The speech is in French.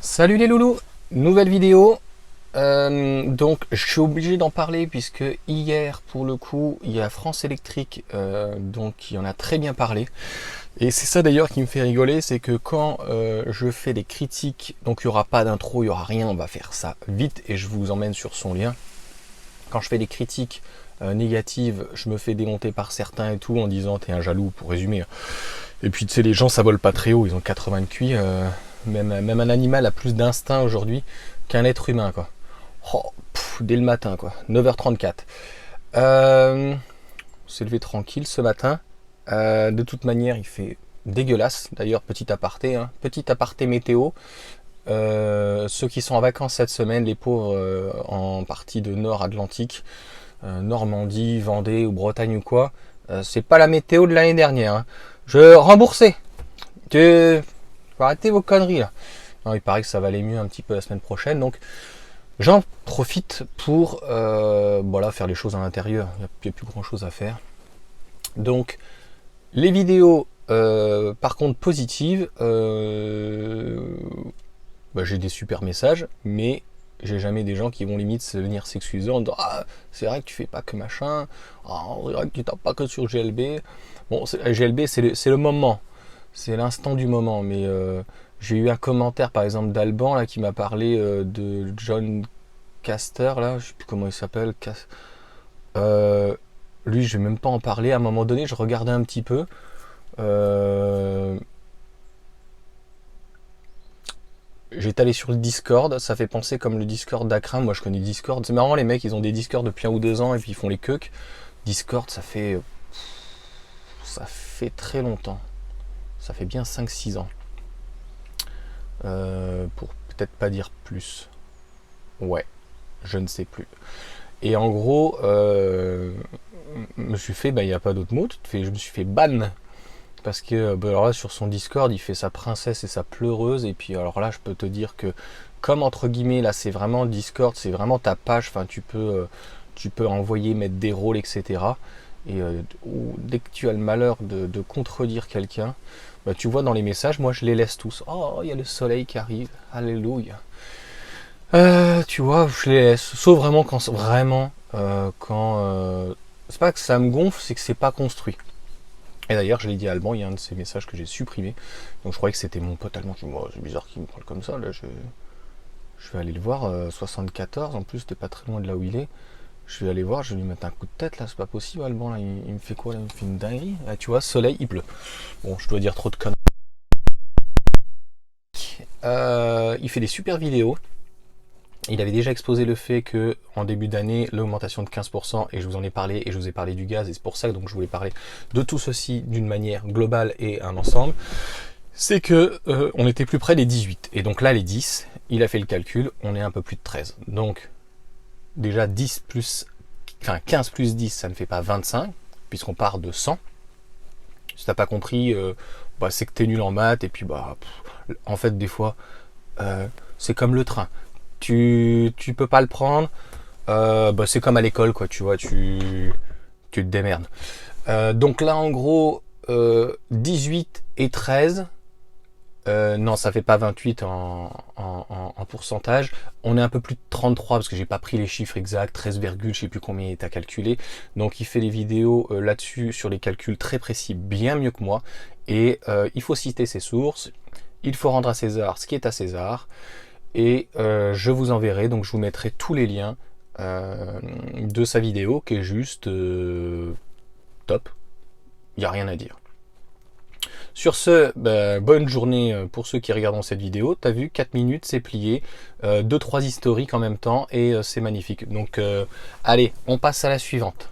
Salut les loulous, nouvelle vidéo. Donc je suis obligé d'en parler puisque hier pour le coup il y a France Électrique donc qui en a très bien parlé. Et c'est ça d'ailleurs qui me fait rigoler, c'est que quand je fais des critiques, donc il n'y aura pas d'intro, il n'y aura rien, on va faire ça vite et je vous emmène sur son lien. Quand je fais des critiques négatives, je me fais démonter par certains et tout en disant t'es un jaloux pour résumer. Et puis tu sais les gens ça vole pas très haut, ils ont 80 de QI. Même un animal a plus d'instinct aujourd'hui qu'un être humain, quoi. Oh, dès le matin, quoi. 9h34. On s'est levé tranquille ce matin. De toute manière, il fait dégueulasse. D'ailleurs, petit aparté, hein. Petit aparté météo. Ceux qui sont en vacances cette semaine, les pauvres en partie de Nord Atlantique, Normandie, Vendée ou Bretagne ou quoi, c'est pas la météo de l'année dernière, hein. Je remboursais. Faut arrêter vos conneries là. Non, il paraît que ça va aller mieux un petit peu la semaine prochaine, donc j'en profite pour voilà, faire les choses à l'intérieur. Il n'y a plus grand chose à faire. Donc les vidéos par contre positives, j'ai des super messages, mais j'ai jamais des gens qui vont limite se venir s'excuser en disant ah c'est vrai que tu fais pas que machin, ah, c'est vrai que tu tapes pas que sur GLB. Bon, GLB c'est le moment. C'est l'instant du moment, mais j'ai eu un commentaire par exemple d'Alban là qui m'a parlé de John Caster là, je sais plus comment il s'appelle. Lui, je vais même pas en parler. À un moment donné, je regardais un petit peu. J'étais allé sur le Discord, ça fait penser comme le Discord d'Akram. Moi, je connais Discord. C'est marrant, les mecs, ils ont des Discord depuis 1 ou 2 ans et puis ils font les queuques. Discord, ça fait très longtemps. Ça fait bien 5-6 ans. Pour peut-être pas dire plus. Ouais, je ne sais plus. Et en gros, je me suis fait, il n'y a pas d'autre mot, je me suis fait ban. Parce que alors là, sur son Discord, il fait sa princesse et sa pleureuse. Et puis alors là, je peux te dire que, comme entre guillemets, là, c'est vraiment Discord, c'est vraiment ta page. Enfin, tu peux envoyer, mettre des rôles, etc. Et dès que tu as le malheur de contredire quelqu'un, tu vois dans les messages, moi je les laisse tous. Oh, il y a le soleil qui arrive, alléluia. Tu vois, je les laisse. Sauf vraiment quand c'est pas que ça me gonfle, c'est que c'est pas construit. Et d'ailleurs, je l'ai dit à Alban, il y a un de ces messages que j'ai supprimé. Donc je croyais que c'était mon pote allemand qui moi, c'est bizarre qu'il me parle comme ça. Là, je vais aller le voir. 74, en plus, c'était pas très loin de là où il est. Je vais aller voir, je vais lui mettre un coup de tête là, c'est pas possible Alban là, il me fait quoi là, il me fait une dinguerie. Là, tu vois, soleil, il pleut. Bon, je dois dire trop de conneries. Il fait des super vidéos. Il avait déjà exposé le fait que en début d'année, l'augmentation de 15%, et je vous en ai parlé, et je vous ai parlé du gaz, et c'est pour ça que donc, je voulais parler de tout ceci d'une manière globale et un ensemble, c'est que on était plus près des 18. Et donc là, les 10, il a fait le calcul, on est un peu plus de 13. Donc déjà 15 plus 10, ça ne fait pas 25, puisqu'on part de 100. Si t'as pas compris, c'est que t'es nul en maths, et puis en fait des fois, c'est comme le train. Tu peux pas le prendre, c'est comme à l'école, quoi, tu vois, tu te démerdes. Donc là, en gros, 18 et 13, non, ça fait pas 28 en pourcentage. On est un peu plus de 33 parce que j'ai pas pris les chiffres exacts, 13, je sais plus combien il est à calculer. Donc il fait des vidéos là-dessus sur les calculs très précis, bien mieux que moi. Et il faut citer ses sources, il faut rendre à César ce qui est à César. Et je vous enverrai, donc je vous mettrai tous les liens de sa vidéo qui est juste top. Il n'y a rien à dire. Sur ce, bonne journée pour ceux qui regardent cette vidéo. T'as vu, 4 minutes, c'est plié. 2-3 historiques en même temps et c'est magnifique. Donc allez, on passe à la suivante.